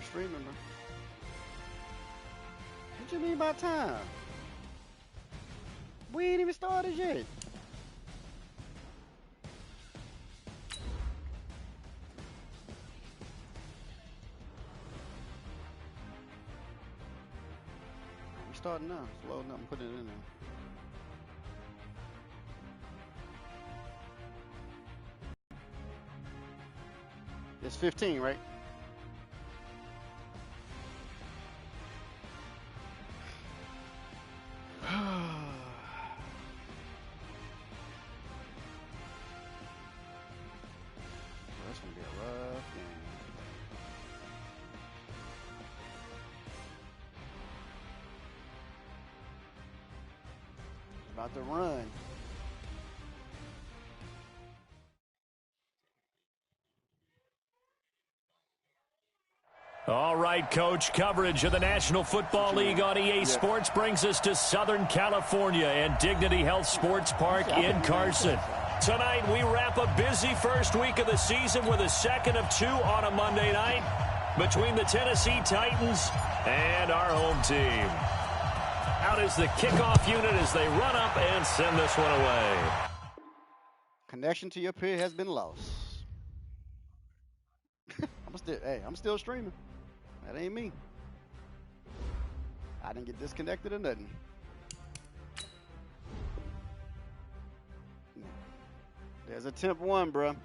streaming, bro. What you mean by time? We ain't even started yet. We starting now. It's loading up and putting it in there. It's 15, right? That's gonna be a rough game. About to run. All right, Coach. Coverage of the National Football League on EA Sports brings us to Southern California and Dignity Health Sports Park in Carson. Tonight, we wrap a busy first week of the season with a second of two on a Monday night between the Tennessee Titans and our home team. Out is the kickoff unit as they run up and send this one away. Connection to your peer has been lost. I'm still streaming. That ain't me. I didn't get disconnected or nothing. There's a temp one, bro.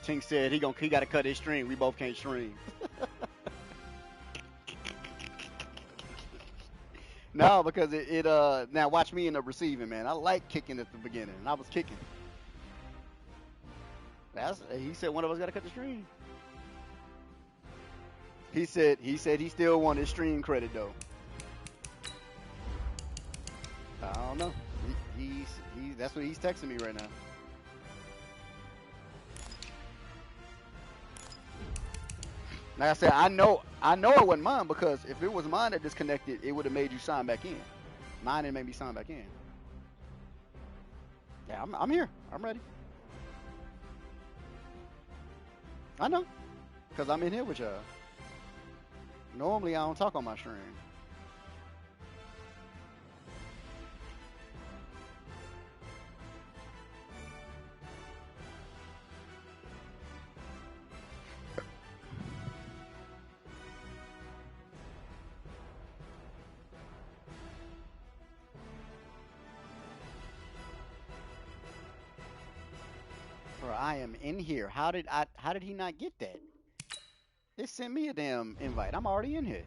Tink said he got to cut his stream. We both can't stream. No, because it now watch me end up receiving, man. I like kicking at the beginning, and I was kicking. He said one of us got to cut the stream. He said he still wanted his stream credit though. I don't know. That's what he's texting me right now. Like I said, I know it wasn't mine, because if it was mine that disconnected, it would have made you sign back in. Mine didn't make me sign back in. Yeah, I'm here. I'm ready. I know, because I'm in here with y'all. Normally, I don't talk on my stream. I am in here. How did he not get that? They sent me a damn invite. I'm already in here.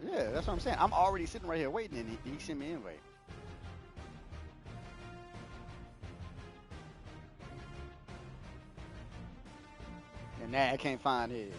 Yeah, that's what I'm saying. I'm already sitting right here waiting, and he sent me an invite. And now I can't find his.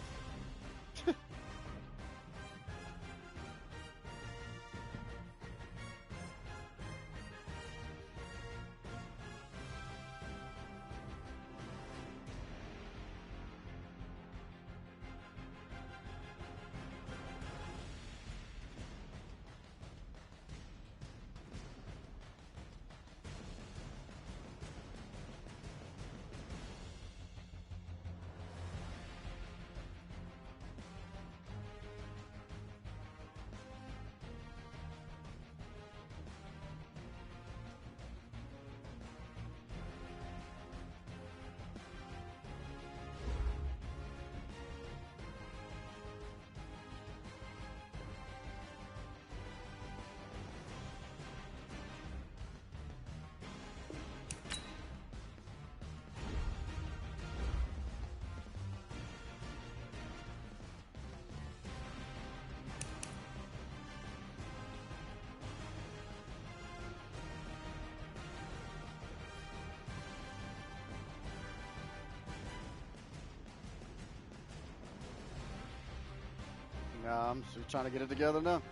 I'm just trying to get it together now.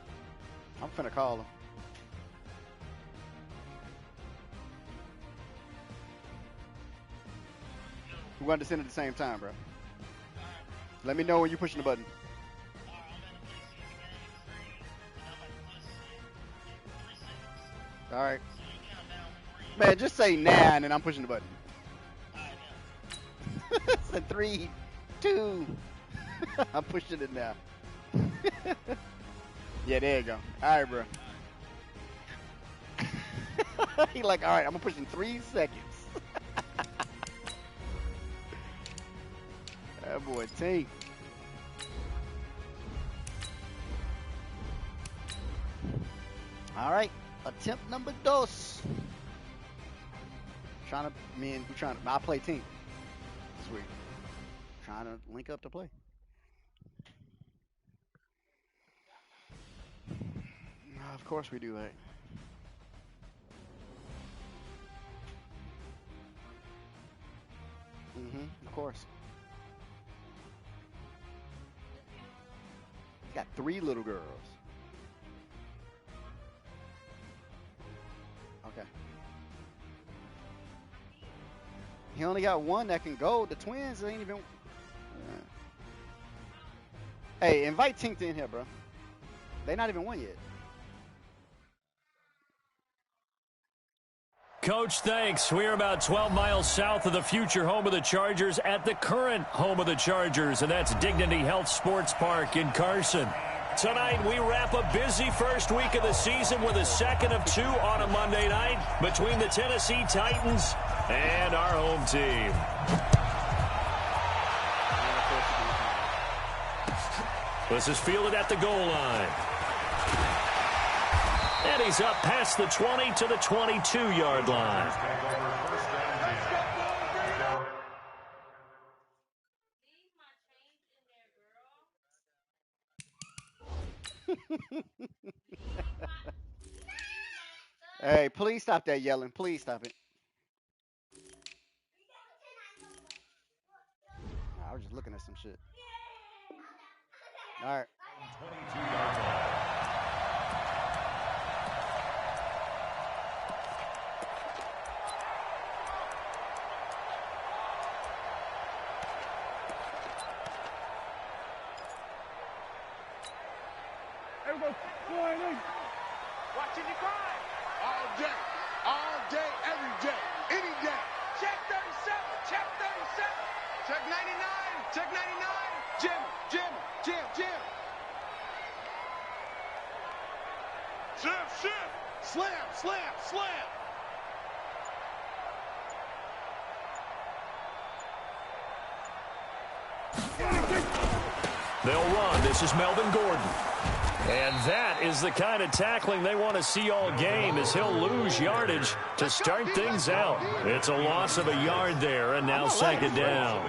I'm finna call him. We want to send it at the same time, bro. Let me know when you're pushing the button. All right. Man, just say 9 and I'm pushing the button. So 3, 2. I'm pushing it now. Yeah, there you go. All right, bro. He like, all right, I'm gonna push in 3 seconds. That boy T. All right, attempt number 2. I play team this week. Trying to link up to play. Of course we do that. Of course. He's got 3 little girls. Okay. He only got 1 that can go. The twins ain't even. Hey, invite Tink in here, bro. They not even 1 yet. Coach, thanks. We're about 12 miles south of the future home of the Chargers at the current home of the Chargers, and that's Dignity Health Sports Park in Carson. Tonight, we wrap a busy first week of the season with a second of 2 on a Monday night between the Tennessee Titans and our home team. This is fielded at the goal line. And he's up past the 20 to the 22-yard line. Hey, please stop that yelling. Please stop it. I was just looking at some shit. All right. 22-yard line. Watching you cry. All day, every day, any day. Check 37, check 37. Check 99, check 99. Jim. Shift. Slam. They'll run. This is Melvin Gordon. And that is the kind of tackling they want to see all game, as he'll lose yardage to start things out. It's a loss of a yard there, and now second down.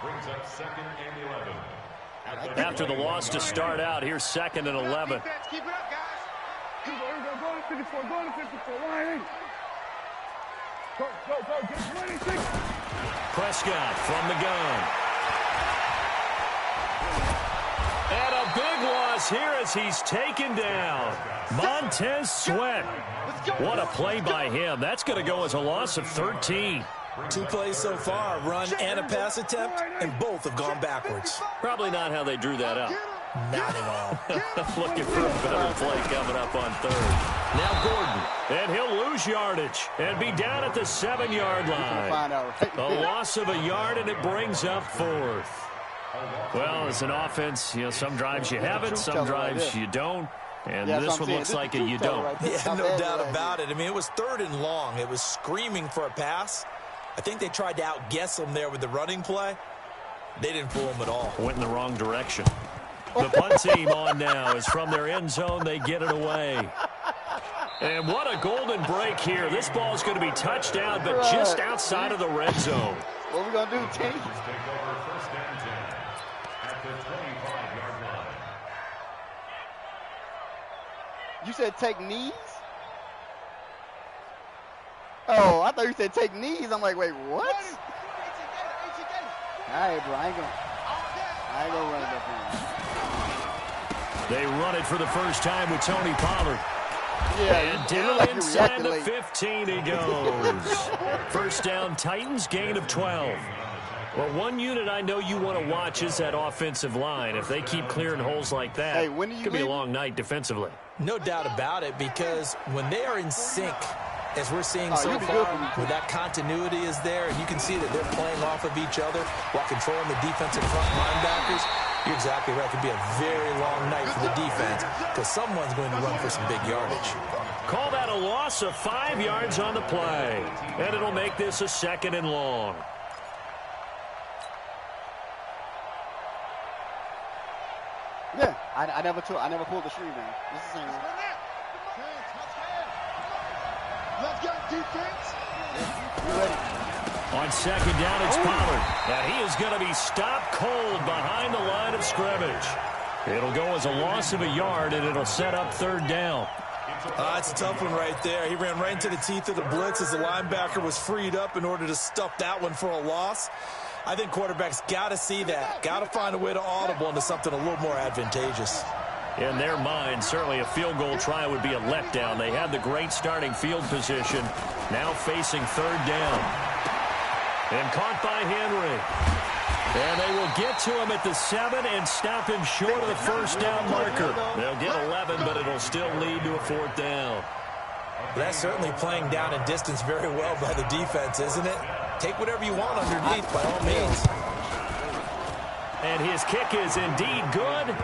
Brings up 2nd and 11. After the loss to start out, here's 2nd and 11. Keep it up, guys. Go to 54. Go to 54. Line. Go. Get 26. Prescott from the gun. And a big loss here as he's taken down. Montez Sweat. What a play by him. That's going to go as a loss of 13. 2 plays so far, run and a pass attempt, and both have gone backwards. Probably not how they drew that up. Not at all. Looking for a better play coming up on 3rd. Now Gordon. And he'll lose yardage and be down at the 7-yard line. A loss of a yard, and it brings up 4th. Well, as an offense, some drives you have it, some drives you don't. And this one looks like you don't. Yeah, no doubt about it. I mean, it was 3rd and long. It was screaming for a pass. I think they tried to outguess him there with the running play. They didn't fool him at all. Went in the wrong direction. The punt team on now is from their end zone. They get it away. And what a golden break here. This ball is going to be touched down, but just outside of the red zone. What are we going to do, T? Take over 1st and 10 at the 25-yard line. You said take knees? Oh, I thought you said take knees. I'm like, wait, what? All right, bro. I ain't gonna run it up here. They run it for the first time with Tony Pollard. Yeah, And it down looked like he inside reacted the late. 15 he goes. First down, Titans, gain of 12. Well, one unit I know you want to watch is that offensive line. If they keep clearing holes like that, Hey, when are you it could be a leaving? long night defensively. No doubt about it, because when they are in sync, as we're seeing Oh, so you'll be far, good for me, too. where that continuity is there, and you can see that they're playing off of each other while controlling the defensive front linebackers, you're exactly right. It could be a very long night for the defense, because someone's going to run for some big yardage. Call that a loss of 5 yards on the play. And it'll make this a 2nd and long. Yeah, I never pulled the stream down. This is the same one. Let's go, defense. You ready? On 2nd down, it's Pollard. And he is going to be stopped cold behind the line of scrimmage. It'll go as a loss of a yard, and it'll set up 3rd down. That's a tough one right there. He ran right into the teeth of the blitz as the linebacker was freed up in order to stuff that one for a loss. I think quarterbacks got to see that. Got to find a way to audible into something a little more advantageous. In their mind, certainly a field goal try would be a letdown. They had the great starting field position, now facing 3rd down. And caught by Henry. And they will get to him at the 7 and stop him short of the 1st down marker. They'll get 11, but it'll still lead to a 4th down. That's certainly playing down in distance very well by the defense, isn't it? Take whatever you want underneath, by all means. And his kick is indeed good.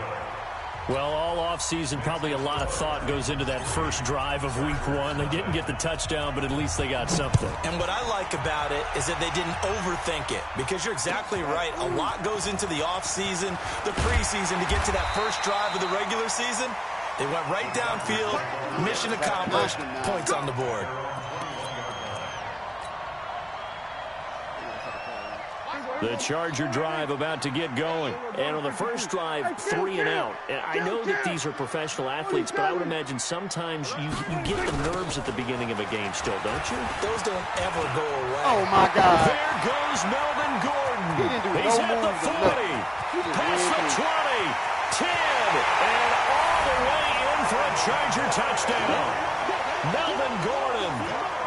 Well, all offseason, probably a lot of thought goes into that first drive of week 1. They didn't get the touchdown, but at least they got something. And what I like about it is that they didn't overthink it, because you're exactly right. A lot goes into the offseason, the preseason, to get to that first drive of the regular season. They went right downfield, mission accomplished, points on the board. The Charger drive about to get going. And on the first drive, 3 and out. And I know that these are professional athletes, but I would imagine sometimes you get the nerves at the beginning of a game still, don't you? Those don't ever go away. Oh, my God. There goes Melvin Gordon. He didn't do He's no at the moves 40, or nothing. past the 20, 10, and all the way in for a Charger touchdown. Melvin Gordon,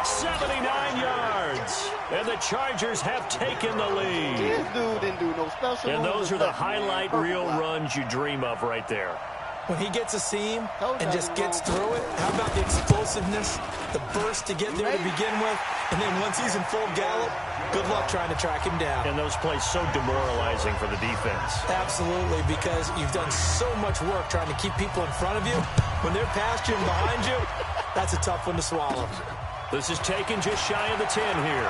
79 yards. And the Chargers have taken the lead. This dude didn't do no special. And those moves are or the nothing, man. highlight Perfect reel block. runs you dream of right there. When he gets a seam Told and you just I was gets wrong. through it, how about the explosiveness, the burst to get there to begin with, and then once he's in full gallop, good luck trying to track him down. And those plays so demoralizing for the defense. Absolutely, because you've done so much work trying to keep people in front of you. When they're past you and behind you, that's a tough one to swallow. This is taken just shy of the 10 here.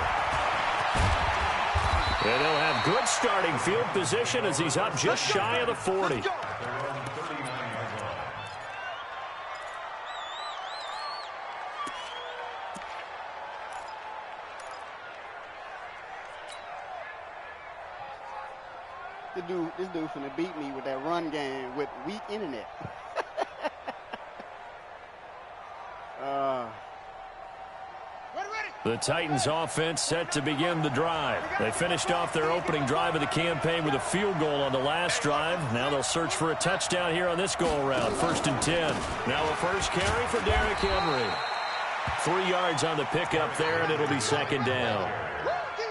And he'll have good starting field position as he's up just shy of the 40. This dude finna beat me with that run game with weak internet. The Titans offense set to begin the drive. They finished off their opening drive of the campaign with a field goal on the last drive. Now they'll search for a touchdown here on this go-around. 1st and 10. Now a first carry for Derrick Henry. 3 yards on the pickup there, and it'll be 2nd down.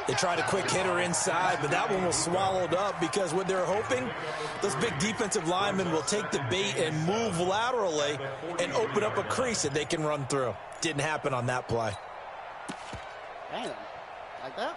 They tried a quick hitter inside, but that one was swallowed up because what they're hoping, those big defensive linemen will take the bait and move laterally and open up a crease that they can run through. Didn't happen on that play. Damn. Like that?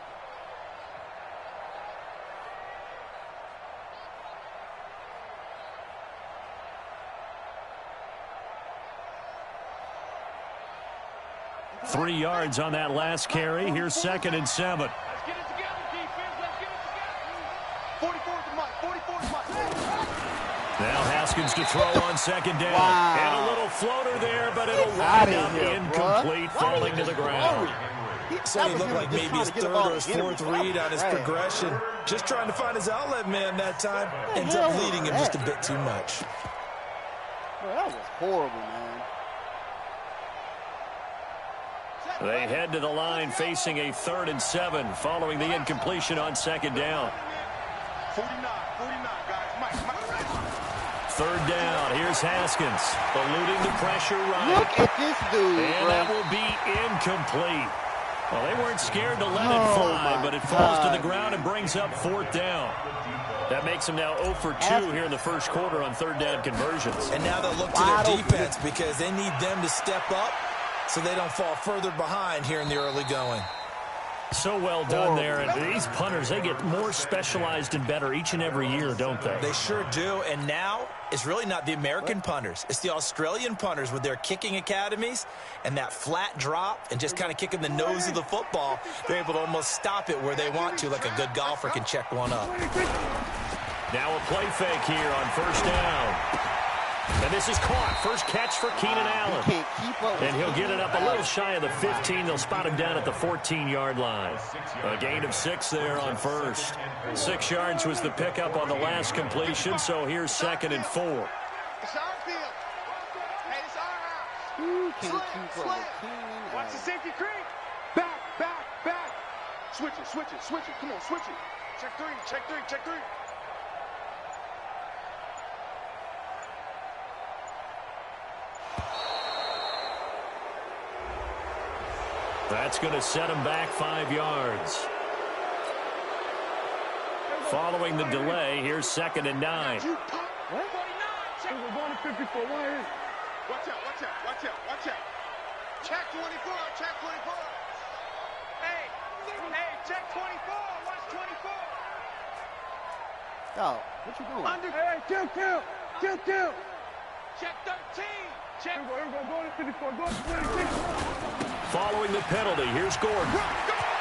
Three yards on that last carry. Here's 2nd and 7. Let's get it together, defense. Let's get it together. 44's the mark. 44's the mark. Now Haskins to throw on 2nd down. Wow. And a little floater there, but it'll Outta wind up here, incomplete, bruh. falling to the ground. So he looked like maybe his 3rd or his 4th read on his progression. Just trying to find his outlet man that time. Ends up leading him just a bit too much. Bro, that was horrible, man. They head to the line facing a 3rd and 7 following the incompletion on 2nd down. 49, guys. Mike. Third down. Here's Haskins. Eluding the pressure right. Look at this dude, And bro. that will be incomplete. Well, they weren't scared to let it fly, but it falls to the ground and brings up fourth down. That makes them now 0 for 2 here in the first quarter on third down conversions. And now they'll look to their defense because they need them to step up so they don't fall further behind here in the early going. So well done there. And these punters, they get more specialized and better each and every year, don't they? They sure do. And now it's really not the American punters. It's the Australian punters with their kicking academies and that flat drop and just kind of kicking the nose of the football. They're able to almost stop it where they want to, like a good golfer can check one up. Now a play fake here on first down. And this is caught. First catch for Keenan Allen. He can't keep up. And he'll get it up a little shy of the 15. They'll spot him down at the 14-yard line. A gain of 6 there on first. 6 yards was the pickup on the last completion, so here's 2nd and 4. It's our field. Hey, it's our house. Who can keep up with Keenan Watch the Allen? safety creep. Back, back, back. Switch it, switch it, switch it. Come on, switch it. Check 3, check 3, check 3. That's going to set him back 5 yards. Following the delay, here's 2nd and 9. What? 49, check. We're going to 54. Why is? Watch out, watch out, watch out, watch out. Check 24, check 24. Hey, hey, check 24, watch 24. Oh, what you doing? Under, Hey, kill. check 13, check. Here we go. Going to 54. Going to 26. Following the penalty, here's Gordon.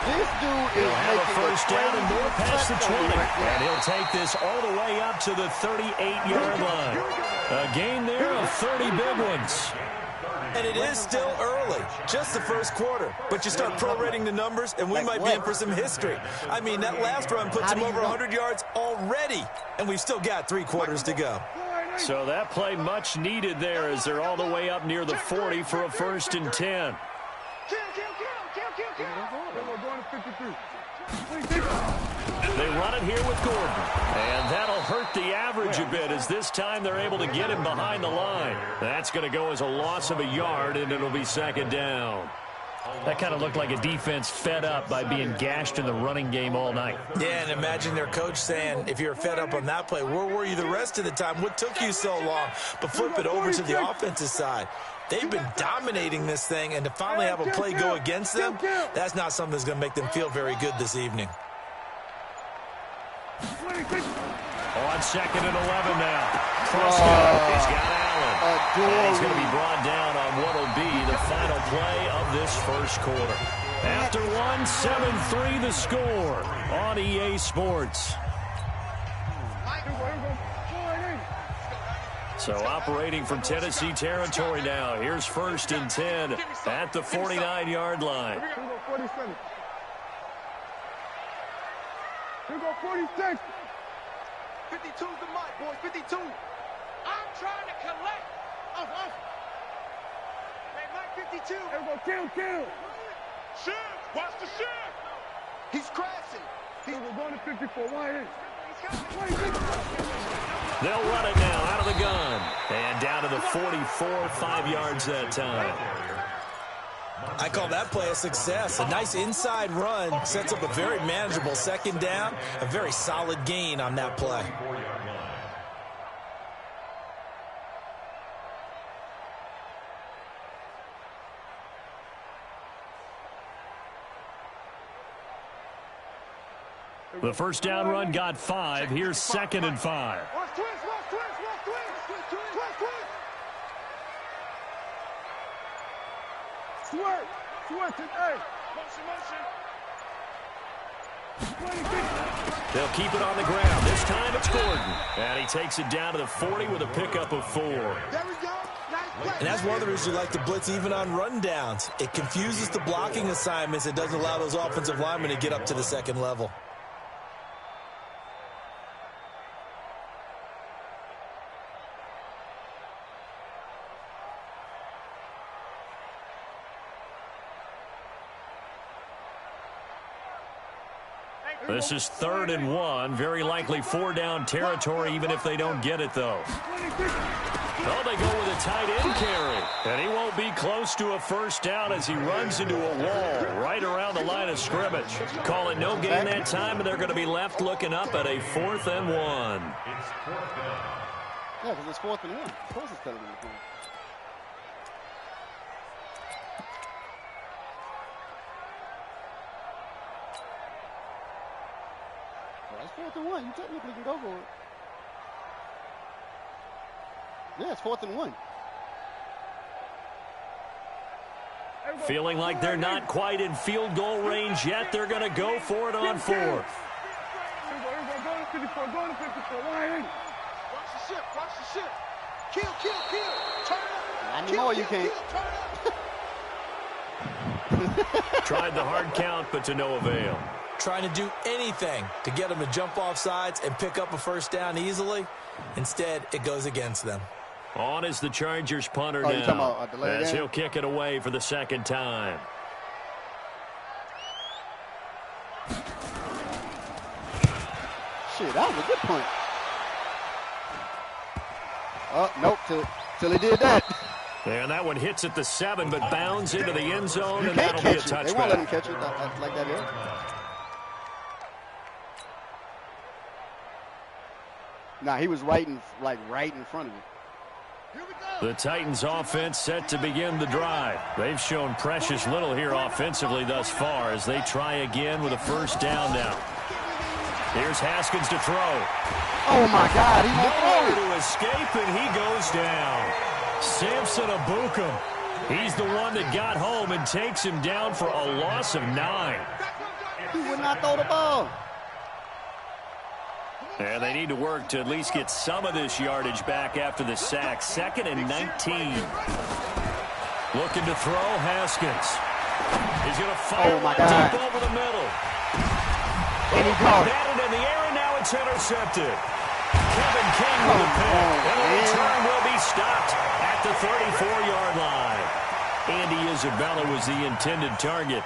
This dude is He'll have a making first down and more past the 20. right And he'll take this all the way up to the 38-yard line. A gain there of 30 big ones. And it is still early, just the first quarter. But you start prorating the numbers, and we might be in for some history. I mean, that last run puts him over 100 yards already, and we've still got 3 quarters to go. So that play much needed there as they're all the way up near the 40 for a 1st and 10. We're going to 53. They run it here with Gordon. And that'll hurt the average a bit as this time they're able to get him behind the line. That's going to go as a loss of a yard, and it'll be 2nd down. That kind of looked like a defense fed up by being gashed in the running game all night. Yeah, and imagine their coach saying, if you're fed up on that play, where were you the rest of the time? What took you so long? But flip it over to the offensive side. They've been dominating this thing, and to finally have a play go against them, that's not something that's going to make them feel very good this evening. On 2nd and 11 now. Prescott, he's got Allen. And he's going to be brought down on what will be the final play of this first quarter. After 7-3 the score on EA Sports. So operating from Tennessee territory now. Here's 1st and 10 at the 49-yard line. Here we go, 47. Here we go, 46. 52's the mic, boys, 52. I'm trying to collect. Off. Hey, Mike, 52. Here we go, kill. Shift, watch the shift. He's crashing. Here we're going to 54. Why is? They'll run it now out of the gun. And down to the 44, 5 yards that time. I call that play a success. A nice inside run sets up a very manageable 2nd down. A very solid gain on that play. The first down run got 5. Here's 2nd and 5. Watch twist. Switch it, hey. Motion. They'll keep it on the ground. This time it's Gordon. And he takes it down to the 40 with a pickup of 4. There we go. Nice play. And that's one of the reasons you like to blitz even on rundowns. It confuses the blocking assignments. It doesn't allow those offensive linemen to get up to the 2nd level. Hey, This is 3rd and 1. Very likely 4-down territory, even if they don't get it, though. Oh, they go with a tight end carry. And he won't be close to a first down as he runs into a wall right around the line of scrimmage. Call it no gain that time, and they're going to be left looking up at a 4th and 1. It's 4th down. Yeah, because it's 4th and 1. Of course it's better than the point. Well, it's 4th and 1. You technically can go for it. Yeah, it's 4th and 1. Feeling like they're not quite in field goal range yet. They're going to go for it on 4th. Go to 54. Go to 54. Line in. Watch the ship. Watch the ship. Kill, kill, kill. Turn up. Not anymore, you can't. Tried the hard count, but to no avail. Trying to do anything to get them to jump off sides and pick up a first down easily. Instead, it goes against them. On is the Chargers punter you're talking now, about a delay as game? he'll kick it away for the 2nd time. Shit, that was a good point. Oh, nope, till he did that. And that one hits at the 7, but bounds into the end zone, You and can't that'll be a catch it. They won't let him touchback. catch it like that here. Nah, he was right in front of you. The Titans offense set to begin the drive. They've shown precious little here offensively thus far as they try again with a first down now. Here's Haskins to throw. Oh my God, he won't throw Nowhere it. to escape, and he goes down. Samson Abukum. He's the one that got home and takes him down for a loss of 9. He would not throw the ball. And they need to work to at least get some of this yardage back after the sack. 2nd and 19. Looking to throw, Haskins. He's going to fire Oh my one God. deep over the middle. And he caught it. Batted in the air, and now it's intercepted. Kevin King with a pick. And the return will be stopped at the 34-yard line. Andy Isabella was the intended target.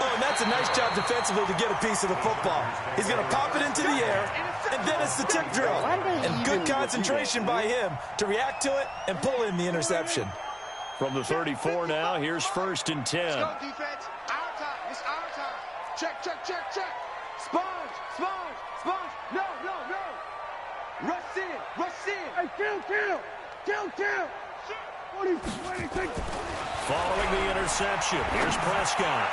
Oh, and that's a nice job defensively to get a piece of the football. He's going to pop it into the air, and then it's the tip drill. And good concentration by him to react to it and pull in the interception. From the 34 now, here's 1st and 10. Let's go, defense. Our time. It's our time. Check, check, check, check. Sponge, sponge, sponge. No, no, no. Rush in, rush in. Hey, kill. What do you think? Following the interception, here's Prescott.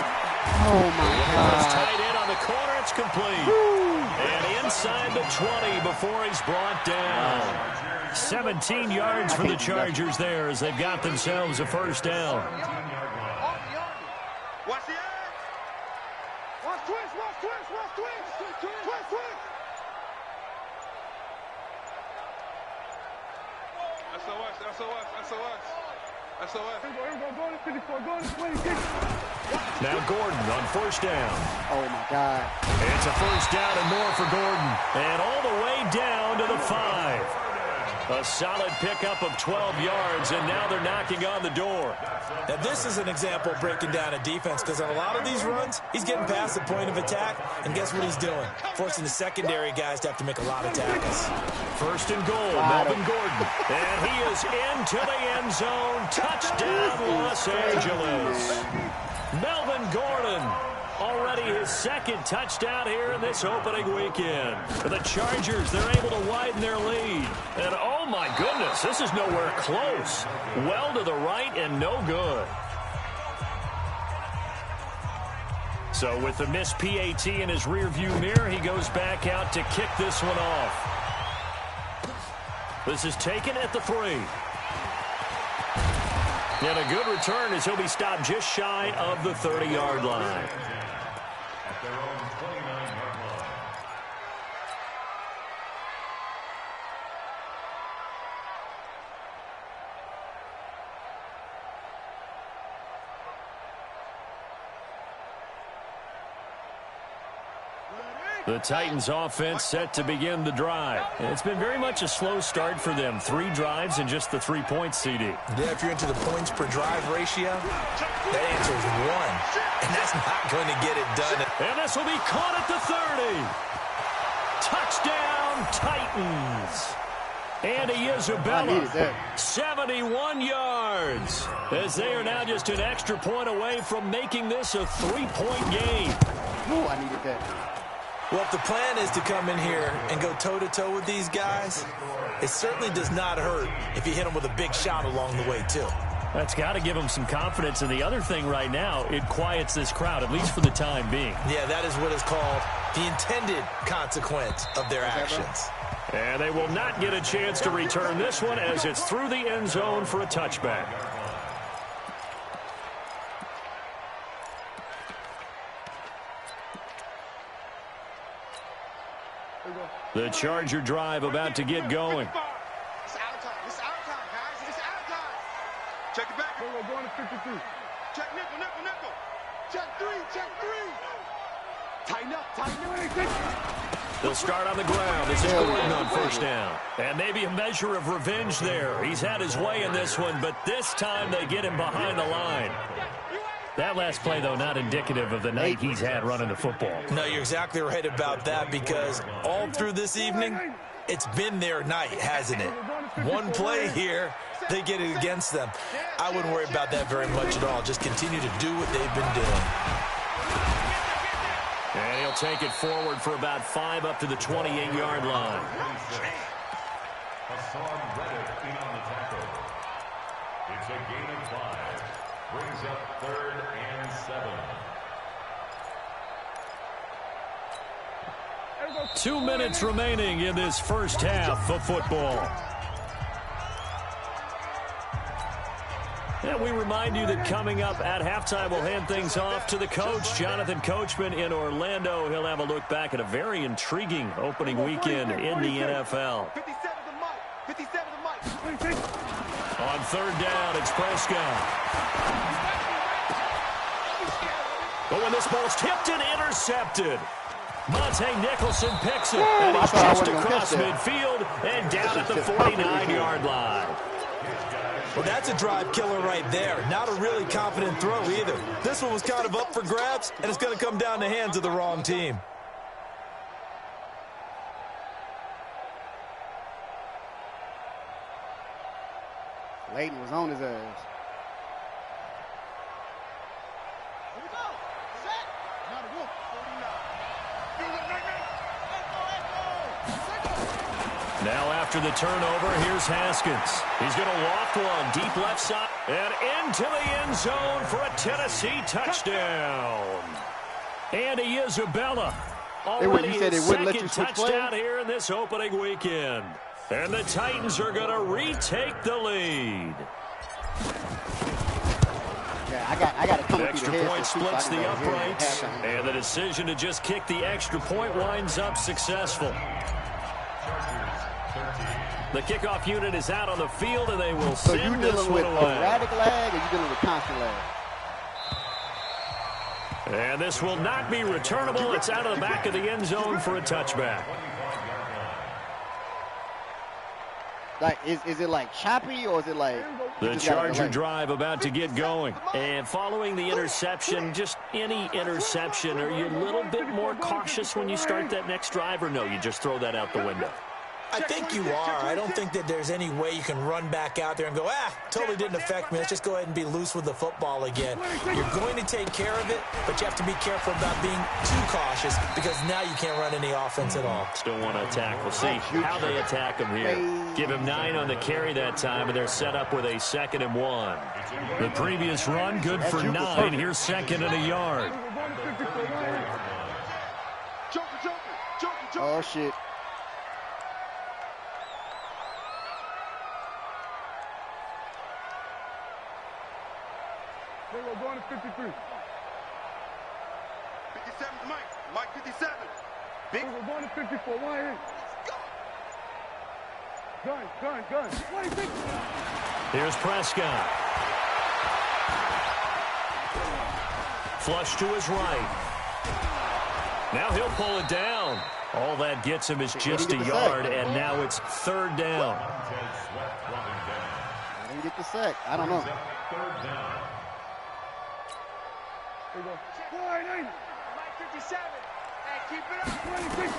Oh my It's God. tight end on the corner, it's complete. And inside the 20 before he's brought down. 17 yards for the Chargers there as they've got themselves a first down. Watch the edge. Watch twist. SOS. Here we go. Go to 54. Go to 26. Now Gordon on first down. Oh my God. It's a first down and more for Gordon. And all the way down to the 5. A solid pickup of 12 yards, and now they're knocking on the door. Now, this is an example of breaking down a defense because on a lot of these runs, he's getting past the point of attack, and guess what he's doing? Forcing the secondary guys to have to make a lot of tackles. First and goal, Melvin Gordon. And he is into the end zone. Touchdown, Los Angeles. Melvin Gordon, already his 2nd touchdown here in this opening weekend. For the Chargers, they're able to widen their lead. And oh my goodness, this is nowhere close. Well to the right and no good. So with the missed PAT in his rearview mirror, he goes back out to kick this one off. This is taken at the 3. And a good return as he'll be stopped just shy of the 30-yard line. At their own 29-yard line. The Titans offense set to begin the drive. And it's been very much a slow start for them. 3 drives and just the 3 points, CD. Yeah, if you're into the points per drive ratio, that answer is 1. And that's not going to get it done. And this will be caught at the 30. Touchdown, Titans. Andy Isabella, 71 yards. As they are now just an extra point away from making this a 3-point game. Oh, I needed that. Well, if the plan is to come in here and go toe-to-toe with these guys, it certainly does not hurt if you hit them with a big shot along the way, too. That's got to give them some confidence. And the other thing right now, it quiets this crowd, at least for the time being. Yeah, that is what is called the intended consequence of their actions. And they will not get a chance to return this one as it's through the end zone for a touchback. The Charger drive about to get going. It's our time. It's our time, guys. It's our time. Check it back. We're going to 53. Check nickel, nickel, nickel. Check 3, check 3. Tighten up, tighten up. They'll start on the ground. This is Gordon on first down. And maybe a measure of revenge there. He's had his way in this one, but this time they get him behind the line. That last play, though, not indicative of the night he's had running the football. No, you're exactly right about that, because all through this evening, it's been their night, hasn't it? One play here, they get it against them. I wouldn't worry about that very much at all. Just continue to do what they've been doing. And he'll take it forward for about 5 up to the 28-yard line. Hassan Reddick in on the tackle. It's a gain of 5. Brings up 3rd and 7. 2 minutes remaining in this first half of football. And we remind you that coming up at halftime, we'll hand things off to the coach, Jonathan Coachman in Orlando. He'll have a look back at a very intriguing opening weekend in the NFL. 57 to Mike. 57 to Mike. On 3rd down, it's Prescott. But when this ball's tipped and intercepted, Monte Nicholson picks it. And he's just across midfield and down at the 49-yard line. Well, that's a drive killer right there. Not a really confident throw either. This one was kind of up for grabs, and it's going to come down the hands of the wrong team. Leighton was on his ass. Here we go. Set. Now the wolf. 49. Now after the turnover, here's Haskins. He's going to loft one deep left side and into the end zone for a Tennessee touchdown. Andy Isabella already his second touchdown here in this opening weekend. And the Titans are going to retake the lead. Yeah, I got to come extra point splits the uprights, and the decision to just kick the extra point winds up successful. The kickoff unit is out on the field, and they will send this one away. So you dealing with erratic lag, or you dealing with constant lag? And this will not be returnable. It's out of the back of the end zone for a touchback. Like, is it like choppy, or is it like... The Charger drive about to get going. And following the interception, just any interception, are you a little bit more cautious when you start that next drive, or no, you just throw that out the window? I think you are. I don't think that there's any way you can run back out there and go, totally didn't affect me. Let's just go ahead and be loose with the football again. You're going to take care of it, but you have to be careful about being too cautious, because now you can't run any offense at all. Still want to attack. We'll see how they attack him here. Give him 9 on the carry that time, and they're set up with a 2nd and 1. The previous run, good for 9. Here's 2nd and a yard. Oh, shit. We're going to 53. 57 to Mike. Mike 57. Big. We're going to 54. Why ain't? Gun. What do you think? Here's Prescott. Flush to his right. Now he'll pull it down. All that gets him is just a yard, and now it's third down. I didn't get the sack. I don't know. Third down. Here we go. 57. And keep it up. 26.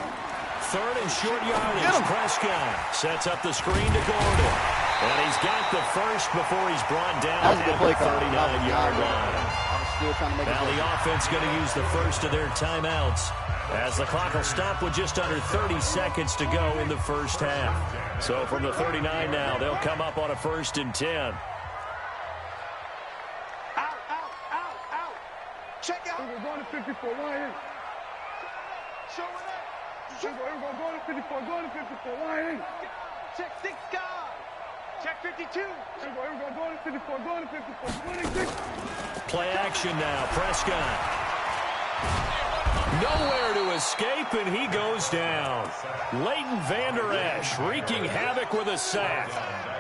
Third and short yardage. Prescott sets up the screen to Gordon. And he's got the first before he's brought down That was a good at play the call. 39-yard line. I was still trying to make Now it. the offense going to use the first of their timeouts as the clock will stop with just under 30 seconds to go in the first half. So from the 39 now, they'll come up on a 1st and 10. Out. Check out. Here we go. Going to 54. Line in. Show it up. Here we go. Going to 54. Going to 54. Line in. Check 6 guard. Check 52. Here we go. Going to 54. Going to 54. 26. Play action now. Prescott. Nowhere to escape, and he goes down. Leighton Vander Esch wreaking havoc with a sack.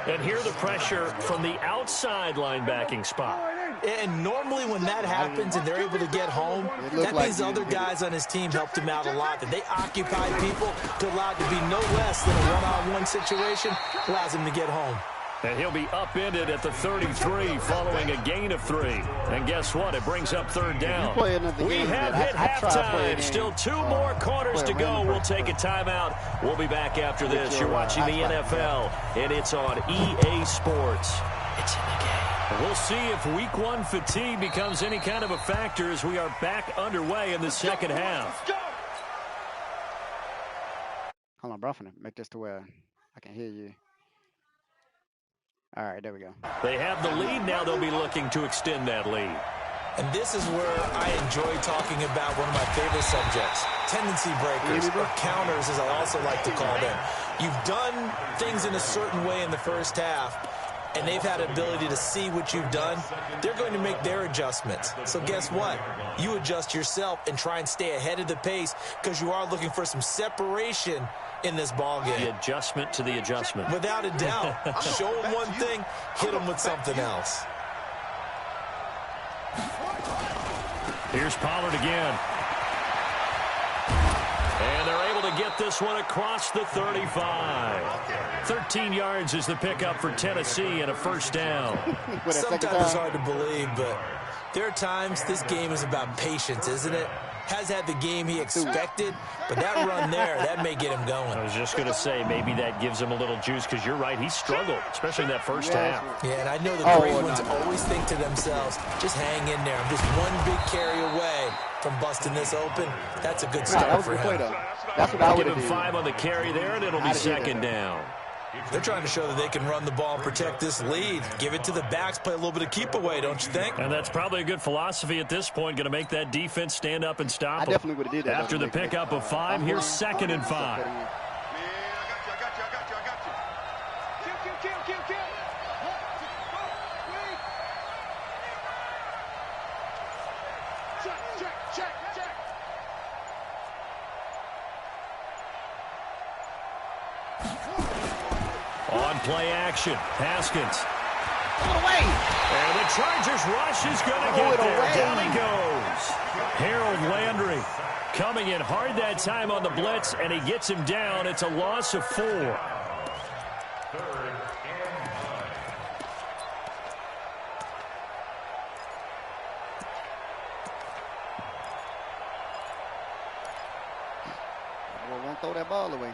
And here the pressure from the outside linebacking spot. And normally when that happens and they're able to get home, that means other guys on his team helped him out a lot. That they occupy people to allow it to be no less than a one-on-one situation, allows him to get home. And he'll be upended at the 33 following a gain of 3. And guess what? It brings up third down. We have hit halftime. Still 2 more quarters to go. We'll take a timeout. We'll be back after this. You're watching the NFL, and it's on EA Sports. It's in the game. We'll see if Week 1 fatigue becomes any kind of a factor as we are back underway in the second half. Hold on, bro. I'm finna make this to where I can hear you. All right, there we go. They have the lead now. They'll be looking to extend that lead. And this is where I enjoy talking about one of my favorite subjects, tendency breakers, or counters, as I also like to call them. You've done things in a certain way in the first half, and they've had ability to see what you've done. They're going to make their adjustments. So guess what? You adjust yourself and try and stay ahead of the pace because you are looking for some separation in this ball game. The adjustment to the adjustment. Without a doubt. Show them one thing, hit them with something else. Here's Pollard again. And they're able to get this one across the 35. 13 yards is the pickup for Tennessee and a first down. Sometimes it's hard to believe, but there are times this game is about patience, isn't it? Has had the game he expected, but that run there, that may get him going. I was just going to say, maybe that gives him a little juice, because you're right, he struggled, especially in that first half. Yeah, and I know the great ones always think to themselves, just hang in there. I'm just one big carry away from busting this open. That's a good start for him. That's what I would give him do. 5 on the carry there, and it'll be second down. They're trying to show that they can run the ball and protect this lead. Give it to the backs, play a little bit of keep away, don't you think? And that's probably a good philosophy at this point, going to make that defense stand up and stop them. I definitely would have did that. After the pickup of 5, here's 2nd and 5. I got you. Kill. Check. On play action, Haskins. Away. And the Chargers rush is going to get there. Down he goes. Harold Landry coming in hard that time on the blitz, and he gets him down. It's a loss of 4. Well, won't throw that ball away.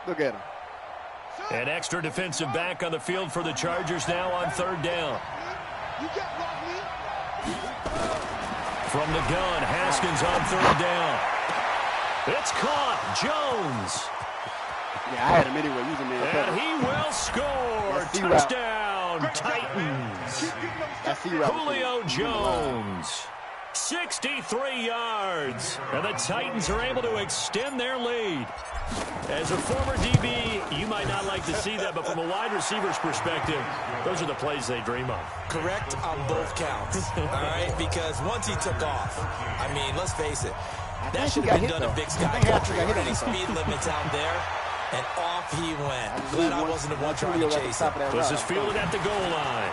Look at him. An extra defensive back on the field for the Chargers now on 3rd down. From the gun, Haskins on 3rd down. It's caught. Jones. Yeah, I had him anyway. Using man cover. And he will score. Touchdown, Titans. Julio Jones. 63 yards. And the Titans are able to extend their lead. As a former DB, you might not like to see that, but from a wide receiver's perspective, those are the plays they dream of. Correct on both counts, all right? Because once he took off, I mean, let's face it, that should have been done in Big Sky country. Any speed limits out there. And off he went. Glad I wasn't the one trying to chase him. This is fielded at the goal line.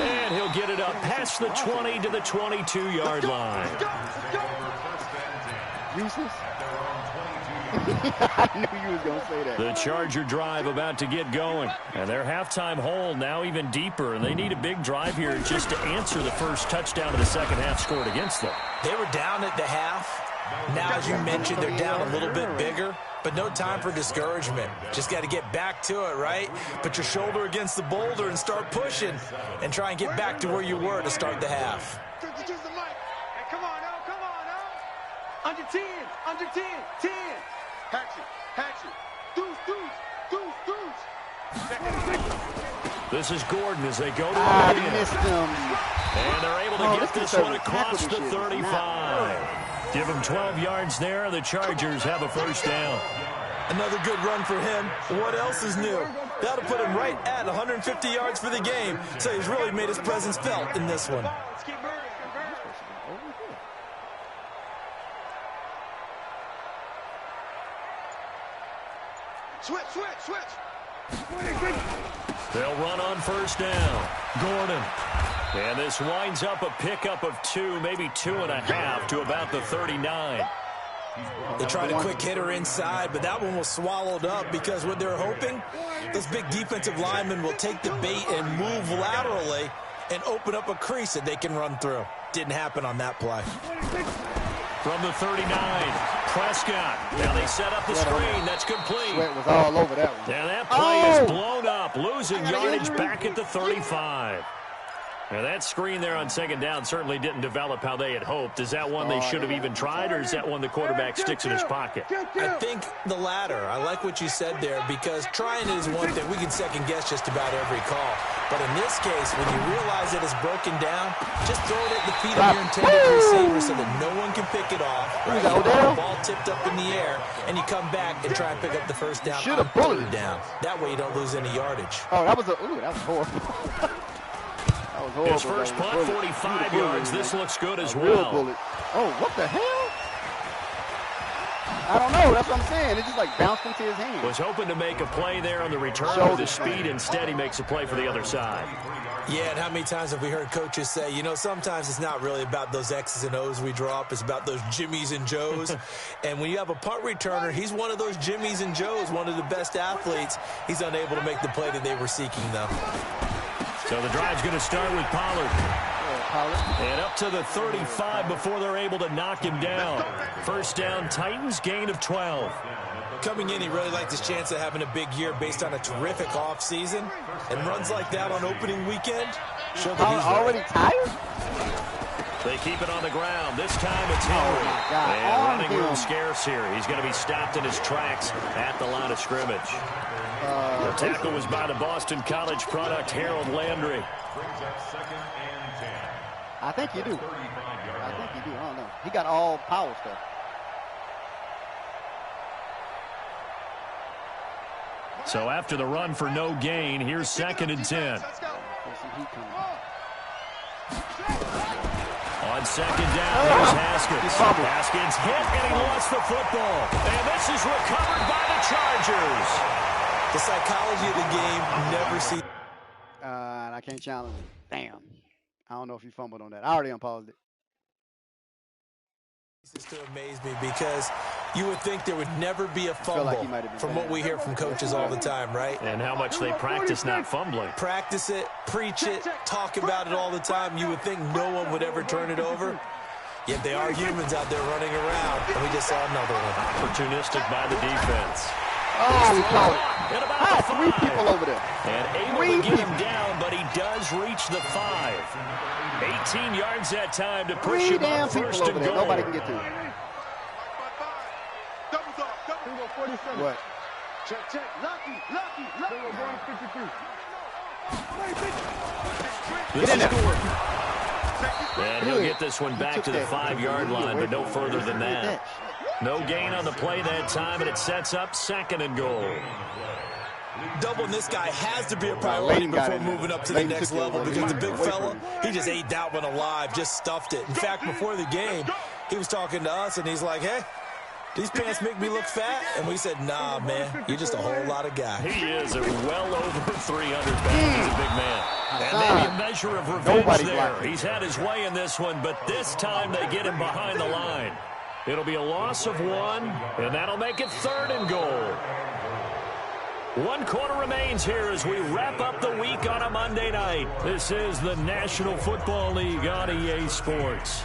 And he'll get it up past the 20 to the 22-yard line. Useless? I knew you was going to say that. The Charger drive about to get going. And their halftime hole now even deeper. And they need a big drive here just to answer the first touchdown of the second half scored against them. They were down at the half. Now, as you mentioned, they're down a little bit bigger. But no time for discouragement. Just got to get back to it, right? Put your shoulder against the boulder and start pushing. And try and get back to where you were to start the half. Come on now. Under 10. 10. Hatchet. Deuce. This is Gordon as they go to the end. Missed him. And they're able to get this one across the 35. Give him 12 yards there. The Chargers have a first down. Another good run for him. What else is new? That'll put him right at 150 yards for the game. So he's really made his presence felt in this one. Switch. They'll run on first down. Gordon. And this winds up a pickup of 2, maybe 2.5 to about the 39. They tried a quick hitter inside, but that one was swallowed up because what they're hoping, those big defensive linemen will take the bait and move laterally and open up a crease that they can run through. Didn't happen on that play. From the 39, Prescott. Now they set up the screen. That's complete. Sweat was all over that one. And that play is blown up, losing yardage back at the 35. Now that screen there on second down certainly didn't develop how they had hoped. Is that one they should have even tried, or is that one the quarterback sticks in his pocket? I think the latter. I like what you said there, because trying is one thing. We can second guess just about every call. But in this case, when you realize that it's broken down, just throw it at the feet of your intended receiver so that no one can pick it off. Right? You have the ball tipped up in the air, and you come back and try and pick up the first down on third down. That way you don't lose any yardage. Oh, that was horrible. His first punt, 45 yards. This looks good as well. Oh, what the hell? I don't know. That's what I'm saying. It just like bounced into his hand. Was hoping to make a play there on the return with the speed. Instead, he makes a play for the other side. Yeah, and how many times have we heard coaches say, you know, sometimes it's not really about those X's and O's we drop. It's about those Jimmies and Joes. And when you have a punt returner, he's one of those Jimmies and Joes, one of the best athletes. He's unable to make the play that they were seeking, though. So the drive's going to start with Pollard. And up to the 35 before they're able to knock him down. First down, Titans, gain of 12. Coming in, he really liked his chance of having a big year based on a terrific offseason. And runs like that on opening weekend. Show that he's already tired? They keep it on the ground. This time it's Henry. And running room scarce here. He's going to be stopped in his tracks at the line of scrimmage. The tackle was by the Boston College product, Harold Landry. I think you do. I don't know. He got all power stuff. So after the run for no gain, here's 2nd and 10. On second down, here's Haskins. Haskins hit, and he lost the football. And this is recovered by the Chargers. The psychology of the game, never see. And I can't challenge it. Damn. I don't know if you fumbled on that. I already unpaused it. This to amaze me, because you would think there would never be a fumble from what we hear from coaches all the time, right? And how much they practice not fumbling. Practice it, preach it, talk about it all the time. You would think no one would ever turn it over. Yet they are humans out there running around, and we just saw another one. Opportunistic by the defense. Oh, we call it. Three people over there. And able to get him down, but he does reach the 5. 18 yards that time to push him up first and goal. Nobody can get to it. What? Check. Lucky. This is Gordon. And he'll get this one back to the 5-yard line, but no further than that. No gain on the play that time, and it sets up 2nd and goal. Doubling this guy has to be a priority before moving up to the next level, because the big fella, he just ate that one alive, just stuffed it. In fact, before the game, he was talking to us, and he's like, hey, these pants make me look fat? And we said, nah, man, you're just a whole lot of guy. He is well over 300 pounds. He's a big man. And maybe a measure of revenge there. He's had his way in this one, but this time they get him behind the line. It'll be a loss of 1, and that'll make it 3rd and goal. 1 quarter remains here as we wrap up the week on a Monday night. This is the National Football League on EA Sports.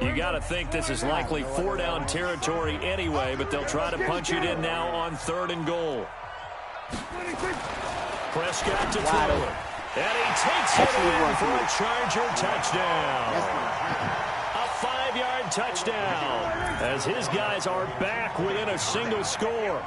You got to think this is likely 4-down territory anyway, but they'll try to punch it in now on 3rd and goal. Prescott to throw it. And he takes it in for a Charger touchdown. A 5-yard touchdown as his guys are back within a single score.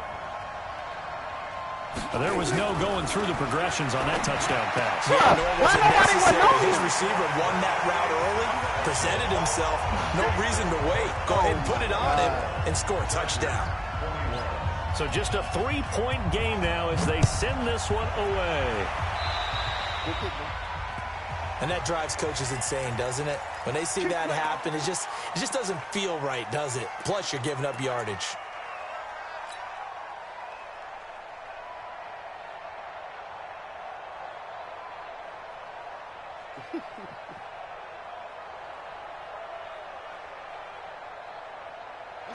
There was no going through the progressions on that touchdown pass. Yeah, nor was it necessary. His receiver won that route early, presented himself. No reason to wait. Go ahead and put it on him and score a touchdown. So just a 3-point game now as they send this one away. And that drives coaches insane, doesn't it? When they see that happen, it just doesn't feel right, does it? Plus, you're giving up yardage.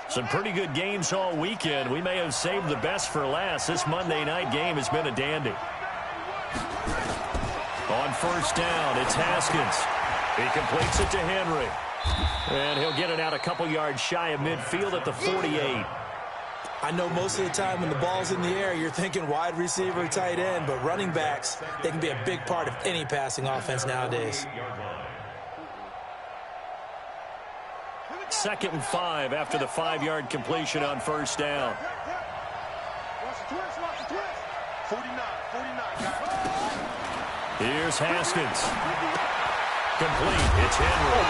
Some pretty good games all weekend. We may have saved the best for last. This Monday night game has been a dandy. On 1st down, it's Haskins. He completes it to Henry. And he'll get it out a couple yards shy of midfield at the 48. I know most of the time when the ball's in the air, you're thinking wide receiver, tight end, but running backs, they can be a big part of any passing offense nowadays. 2nd and 5 after the 5-yard completion on 1st down. 49, Here's Haskins. Complete. It's Henry.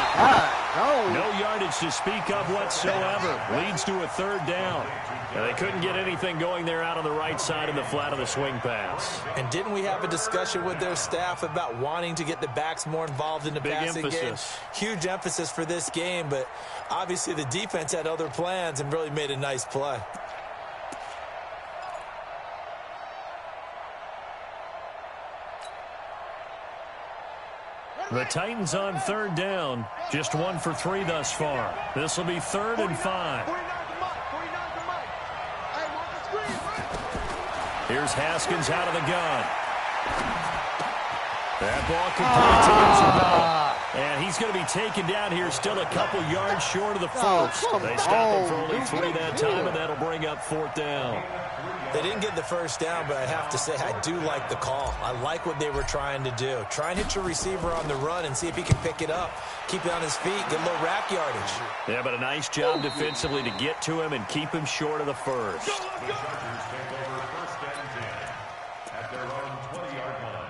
No yardage to speak of whatsoever. Leads to a 3rd down. And they couldn't get anything going there out on the right side of the flat of the swing pass. And didn't we have a discussion with their staff about wanting to get the backs more involved in the passing game? Huge emphasis for this game, but obviously the defense had other plans and really made a nice play. The Titans on 3rd down. Just 1 for 3 thus far. This will be 3rd and 5. Here's Haskins out of the gun. That ball completes against the ball. And he's going to be taken down here still a couple yards short of the first. They stop him for only 3 that time, and that'll bring up 4th down. They didn't get the first down, but I have to say I do like the call. I like what they were trying to do. Try and hit your receiver on the run and see if he can pick it up. Keep it on his feet, get a little rack yardage. Yeah, but a nice job defensively to get to him and keep him short of the first. The Chargers take over 1st and 10 at their own 20-yard line.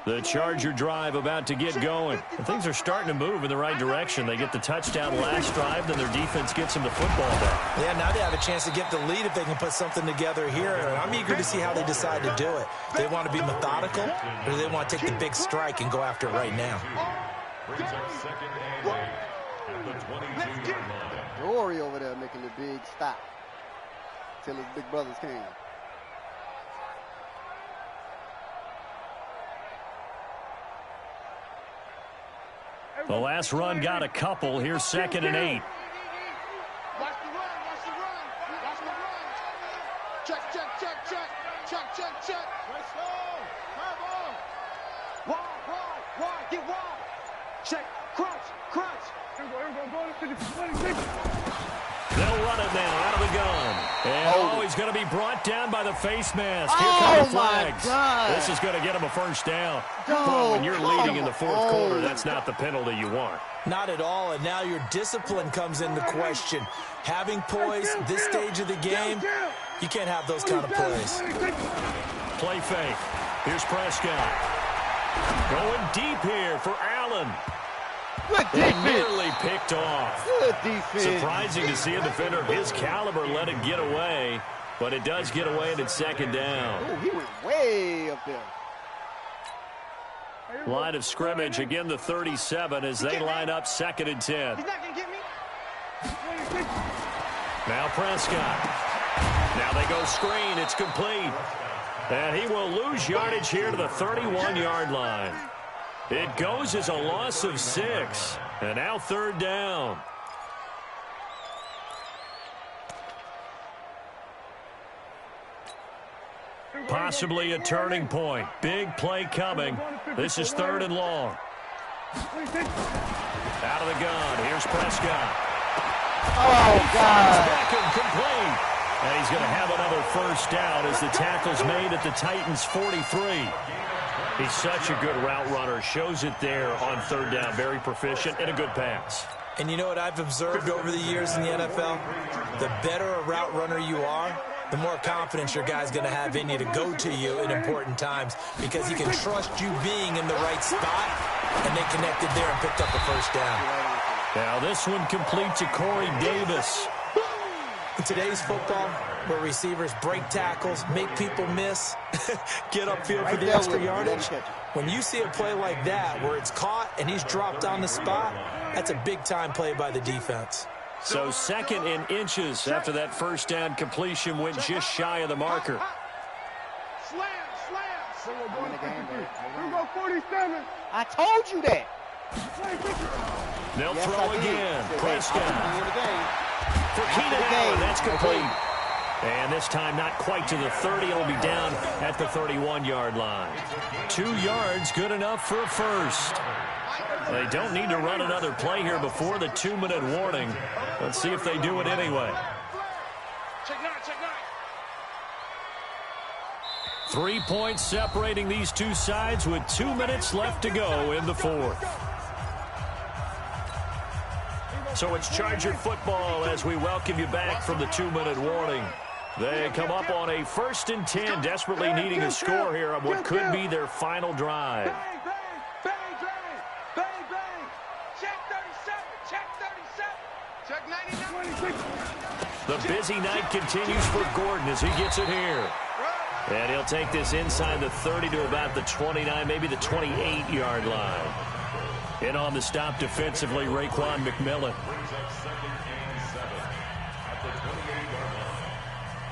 The Charger drive about to get going. And things are starting to move in the right direction. They get the touchdown last drive, then their defense gets them the football back. Yeah, now they have a chance to get the lead if they can put something together here. And I'm eager to see how they decide to do it. They want to be methodical, or do they want to take the big strike and go after it right now? Brings up 2nd and 8 at the 22-yard line. Rory over there making the big stop till his big brothers came. The last run got a couple. Here's 2nd and 8. Watch the run, watch the run, watch the run. Check. Let's go. Curve on. Wide, get wide. Check, crunch. They'll run it now out of the gun. And he's going to be brought down by the face mask. Here come the flags. This is going to get him a 1st down. When you're leading in the 4th quarter, that's not the penalty you want. Not at all, and now your discipline comes into question. Having poise this stage of the game, you can't have those kind of plays. Play fake. Here's Prescott. Going deep here for Allen. Good defense. Nearly picked off. Good defense. Surprising to see a defender of his caliber let it get away, but it does get away and it's second down. Oh, he went way up there. Line of scrimmage, again the 37 as they line up 2nd and 10. He's not going to get me. Now Prescott. Now they go screen. It's complete. And he will lose yardage here to the 31-yard line. It goes as a loss of 6. And now 3rd down. Possibly a turning point. Big play coming. This is 3rd and long. Out of the gun. Here's Prescott. Oh, God. Back and complete. And he's going to have another 1st down as the tackle's made at the Titans' 43. He's such a good route runner. Shows it there on 3rd down. Very proficient and a good pass. And you know what I've observed over the years in the NFL? The better a route runner you are, the more confidence your guy's going to have in you to go to you in important times because he can trust you being in the right spot, and they connected there and picked up the 1st down. Now this one complete to Corey Davis. In today's football, where receivers break tackles, make people miss, get upfield for the extra yardage, when you see a play like that where it's caught and he's dropped on the spot, that's a big-time play by the defense. So 2nd and inches after that 1st down completion went just shy of the marker. Slam, slam. We're going to 47. I told you that. They'll Yes, throw I did. again. Prescott. For After Keenan the Allen, game. that's complete. And this time not quite to the 30. It'll be down at the 31-yard line. 2 yards, good enough for a 1st. They don't need to run another play here before the 2-minute warning. Let's see if they do it anyway. Check 9, check 9. 3 points separating these two sides with 2 minutes left to go in the 4th. So it's Charger football as we welcome you back from the 2-minute warning. They come up on a 1st and 10, desperately needing a score here on what could be their final drive. Bang, bang, bang, bang, bang, bang. Check 37, check 37. Check 99. The busy night continues for Gordon as he gets it here. And he'll take this inside the 30 to about the 29, maybe the 28-yard line. In on the stop defensively, Raekwon McMillan.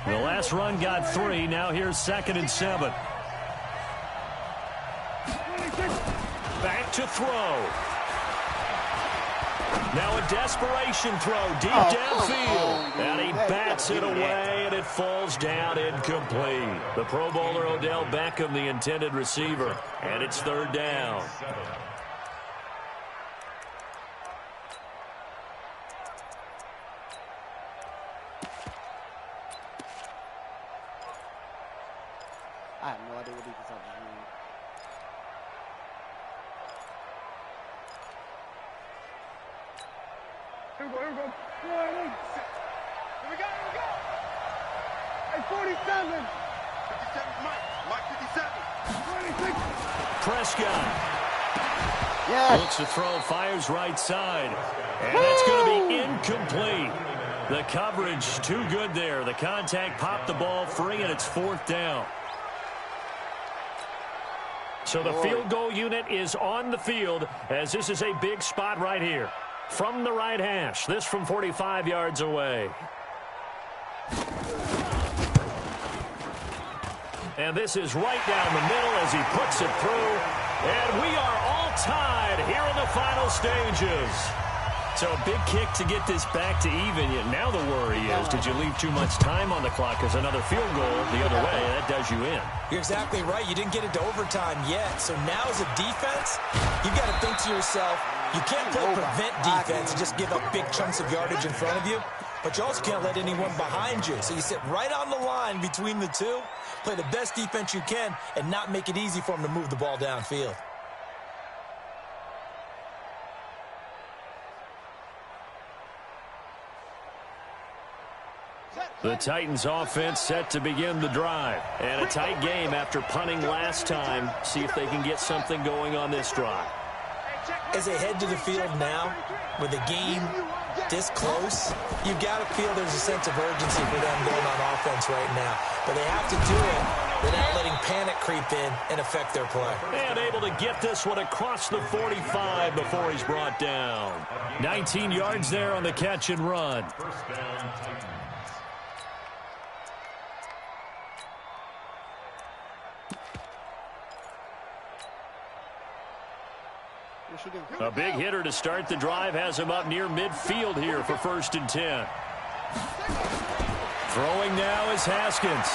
The last run got 3. Now here's 2nd and 7. Back to throw. Now a desperation throw deep downfield. And he bats it away, and it falls down incomplete. The Pro Bowler Odell Beckham, the intended receiver. And it's 3rd down. I have no idea what defense I just used. Here we go, here we go. Here we go, here we go. Hey, 47. 57, Mike 57. 26. Prescott. Yes. Looks to throw, fires right side. And that's going to be incomplete. The coverage too good there. The contact popped the ball free, and it's 4th down. So the field goal unit is on the field as this is a big spot right here. From the right hash, this from 45 yards away. And this is right down the middle as he puts it through. And we are all tied here in the final stages. So a big kick to get this back to even. Yet now the worry is, did you leave too much time on the clock? Because another field goal the other way, that does you in. You're exactly right. You didn't get it to overtime yet. So now as a defense, you've got to think to yourself, you can't play prevent defense and just give up big chunks of yardage in front of you. But you also can't let anyone behind you. So you sit right on the line between the two, play the best defense you can, and not make it easy for them to move the ball downfield. The Titans offense set to begin the drive. And a tight game after punting last time. See if they can get something going on this drive. Hey, check as they head to the field now, with the game this close, you've got to feel there's a sense of urgency for them going on offense right now. But they have to do it without letting panic creep in and affect their play. And able to get this one across the 45 before he's brought down. 19 yards there on the catch and run. First down, Titans. A big hitter to start the drive has him up near midfield here for 1st and 10. Throwing now is Haskins.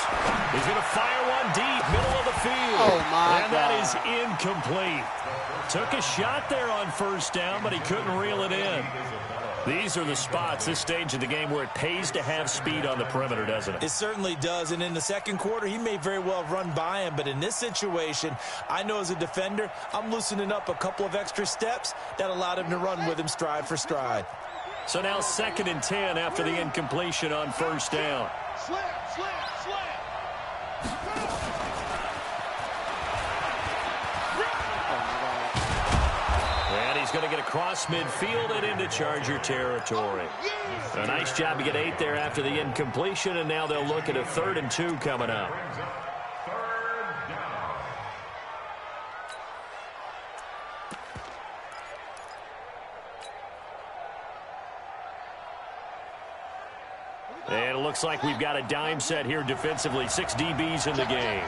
He's going to fire one deep, middle of the field. Oh, my And that is incomplete. Took a shot there on 1st down, but he couldn't reel it in. These are the spots, this stage of the game, where it pays to have speed on the perimeter, doesn't it? It certainly does, and in the second quarter, he may very well have run by him, but in this situation, I know as a defender, I'm loosening up a couple of extra steps that allowed him to run with him stride for stride. So now 2nd and 10 after the incompletion on 1st down. Slam, slam, slam. And he's going to get across midfield and into Charger territory. A nice job to get 8 there after the incompletion, and now they'll look at a 3rd and 2 coming up. Brings up 3rd down. And it looks like we've got a dime set here defensively. 6 DBs in the game.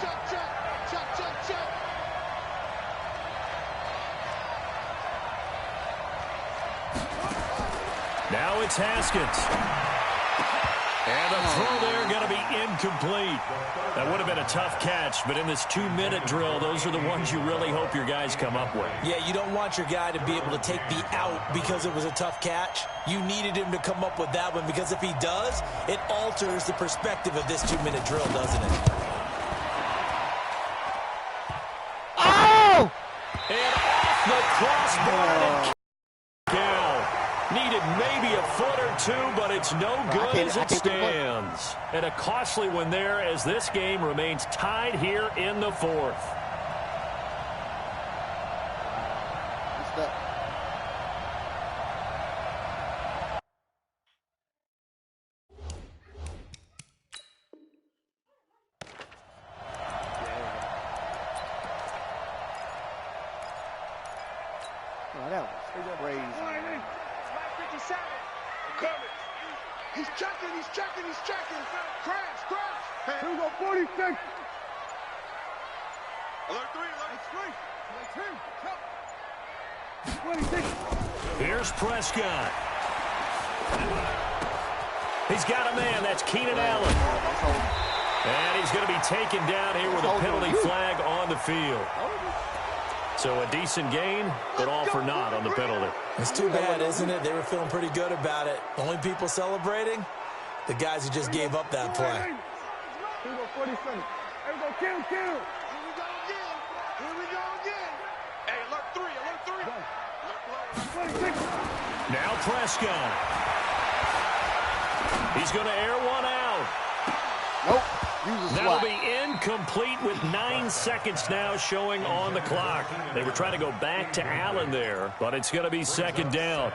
Now it's Haskins. And the throw there going to be incomplete. That would have been a tough catch, but in this 2-minute drill, those are the ones you really hope your guys come up with. Yeah, you don't want your guy to be able to take the out because it was a tough catch. You needed him to come up with that one, because if he does, it alters the perspective of this 2-minute drill, doesn't it? Oh! And off the crossbar. Needed maybe a foot or 2, but it's no good as it stands. And a costly one there as this game remains tied here in the 4th. Oh, that was crazy. He's checking, he's checking, he's checking. Crash, crash. Here we go, 46. Alert 3, alert 26. Here's Prescott. He's got a man. That's Keenan Allen. And he's going to be taken down here with a penalty flag on the field. So a decent gain, but all for naught on the penalty. It's too bad, isn't it? They were feeling pretty good about it. Only people celebrating, the guys who just gave up that play. Here we go, 47. Here we go, kill. Here we go again. Here we go again. Hey, alert 3, alert 3. Alert 26. Now Prescott. He's going to air one out. Nope. That'll be incomplete with 9 seconds now showing on the clock. They were trying to go back to Allen there, but it's going to be 2nd down.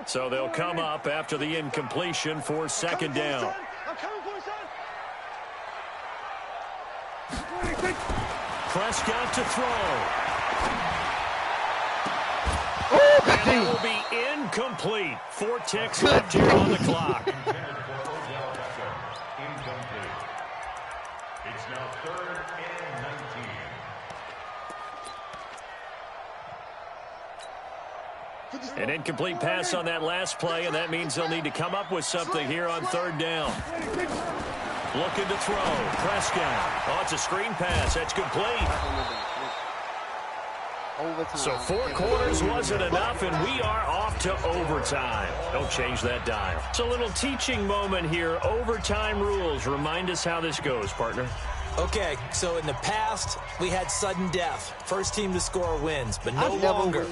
So they'll come up after the incompletion for 2nd down. I'm coming for you, son. 26. Prescott to throw. And it will be incomplete. 4 ticks left here on the clock. Incomplete. It's now 3rd and 19. An incomplete pass on that last play, and that means they'll need to come up with something here on 3rd down. Looking to throw. Prescott. Oh, it's a screen pass. That's complete. So 4 quarters wasn't enough, and we are off to overtime. Don't change that dial. It's a little teaching moment here. Overtime rules. Remind us how this goes, partner. Okay, so in the past, we had sudden death. First team to score wins, but no longer.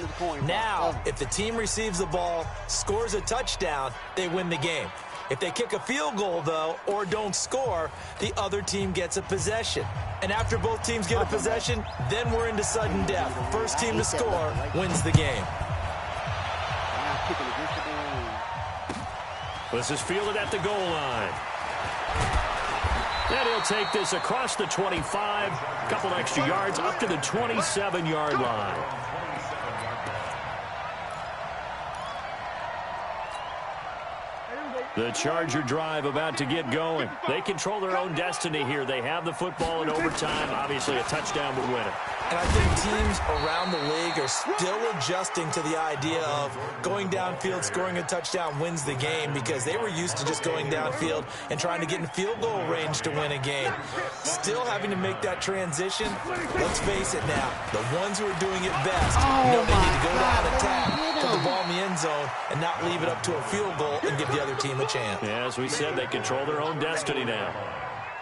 Now, if the team receives the ball, scores a touchdown, they win the game. If they kick a field goal, though, or don't score, the other team gets a possession. And after both teams get a possession, then we're into sudden death. First team to score wins the game. This is fielded at the goal line. And he'll take this across the 25, a couple extra yards up to the 27-yard line. The Charger drive about to get going. They control their own destiny here. They have the football in overtime. Obviously, a touchdown would win it. And I think teams around the league are still adjusting to the idea of going downfield, scoring a touchdown wins the game, because they were used to just going downfield and trying to get in field goal range to win a game. Still having to make that transition. Let's face it now, the ones who are doing it best know they need to go down and attack, put the ball in the end zone, and not leave it up to a field goal and give the other team a chance. Yeah, as we said, they control their own destiny now.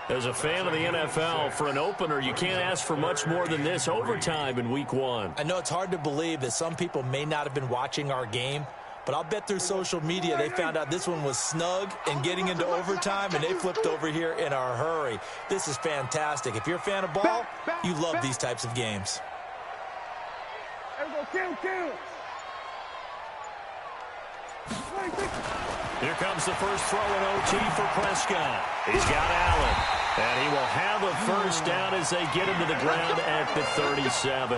As a fan of the NFL, for an opener, you can't ask for much more than this overtime in Week 1. I know it's hard to believe that some people may not have been watching our game, but I'll bet through social media they found out this one was snug and getting into overtime, and they flipped over here in a hurry. This is fantastic. If you're a fan of ball, you love these types of games. Here comes the first throw in OT for Prescott. He's got Allen. And he will have a first down as they get him to the ground at the 37.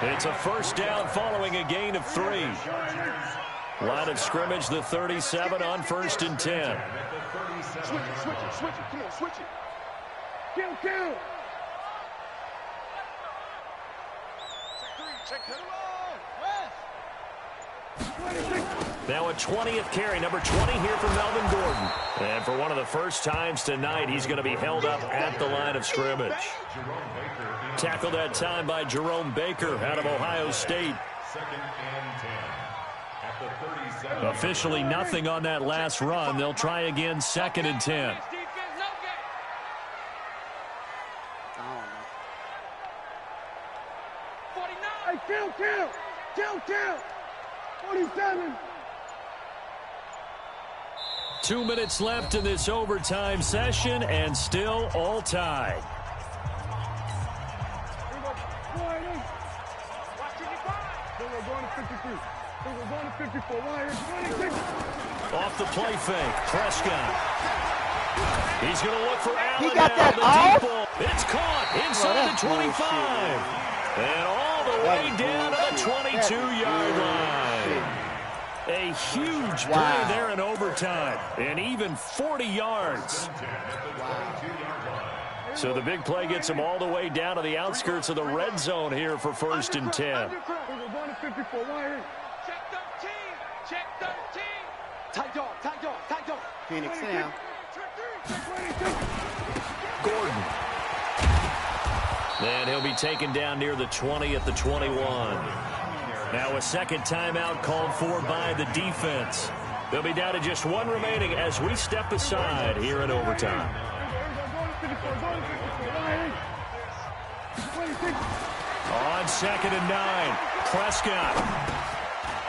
It's a first down following a gain of 3. Line of scrimmage, the 37 on 1st and 10. Switch it. Come on, switch it. Kill. Check 3. Now a 20th carry, number 20 here for Melvin Gordon. And for one of the first times tonight, he's going to be held up at the line of scrimmage. Tackled that time by Jerome Baker out of Ohio State. Officially nothing on that last run. They'll try again, 2nd and 10. Kill. 47. 2 minutes left in this overtime session, and still all tied. Off the play fake, Prescott. He's going to look for Allen. He got that off? It's caught inside the 25. And all the way down to the 22-yard line. A huge play there in overtime, and even 40 yards. So the big play gets him all the way down to the outskirts of the red zone here for 1st and 10. Check 13. Tight dog. Phoenix now. Gordon. And he'll be taken down near the 20 at the 21. Now a second timeout called for by the defense. They'll be down to just 1 remaining as we step aside here in overtime. On 2nd and 9, Prescott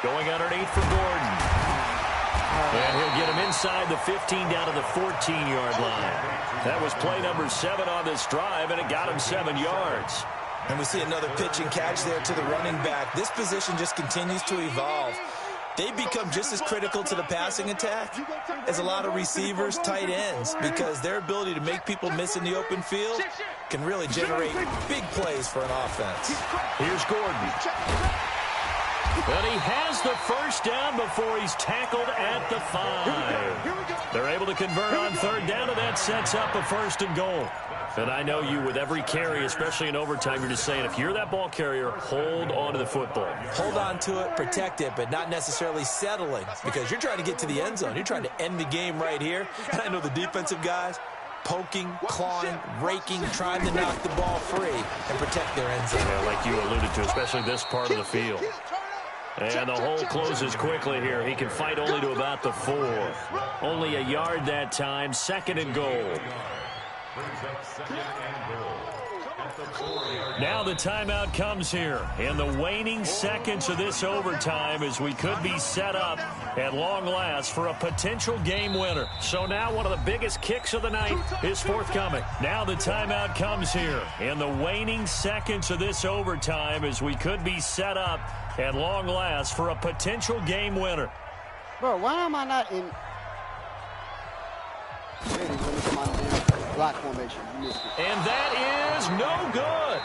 going underneath for Gordon. And he'll get him inside the 15 down to the 14-yard line. That was play number 7 on this drive, and it got him 7 yards. And we see another pitch and catch there to the running back. This position just continues to evolve. They become just as critical to the passing attack as a lot of receivers, tight ends, because their ability to make people miss in the open field can really generate big plays for an offense. Here's Gordon. And he has the first down before he's tackled at the 5. They're able to convert on 3rd down, and that sets up a 1st and goal. And I know you, with every carry, especially in overtime, you're just saying, if you're that ball carrier, hold on to the football. Hold on to it, protect it, but not necessarily settling, because you're trying to get to the end zone. You're trying to end the game right here. And I know the defensive guys, poking, clawing, raking, trying to knock the ball free and protect their end zone. Yeah, like you alluded to, especially this part of the field. And the hole closes quickly here. He can fight only to about the 4. Only a yard that time, 2nd and goal. Brings up second and goal. At the 4-yard Now the timeout comes here in the waning seconds of this overtime as we could be set up at long last for a potential game winner. So now one of the biggest kicks of the night is forthcoming. Now the timeout comes here in the waning seconds of this overtime as we could be set up at long last for a potential game winner. Bro, why am I not in block formation? You missed it. And that is no good.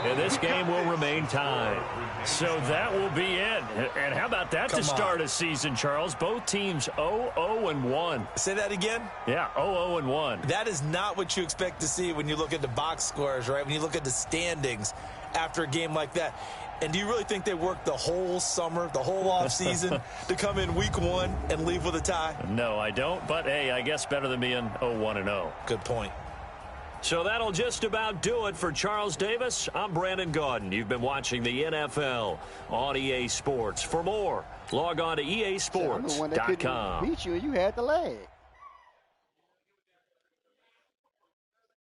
And this game will remain tied. So that will be it. And how about that to start a season, Charles? Both teams 0-0-1. Say that again? Yeah, 0-0-1. That is not what you expect to see when you look at the box scores, right? When you look at the standings after a game like that. And do you really think they worked the whole summer, the whole offseason to come in week 1 and leave with a tie? No, I don't. But, hey, I guess better than being 0-1-0. Good point. So that'll just about do it for Charles Davis. I'm Brandon Gaudin. You've been watching the NFL on EA Sports. For more, log on to easports.com. Beat you and you had the leg.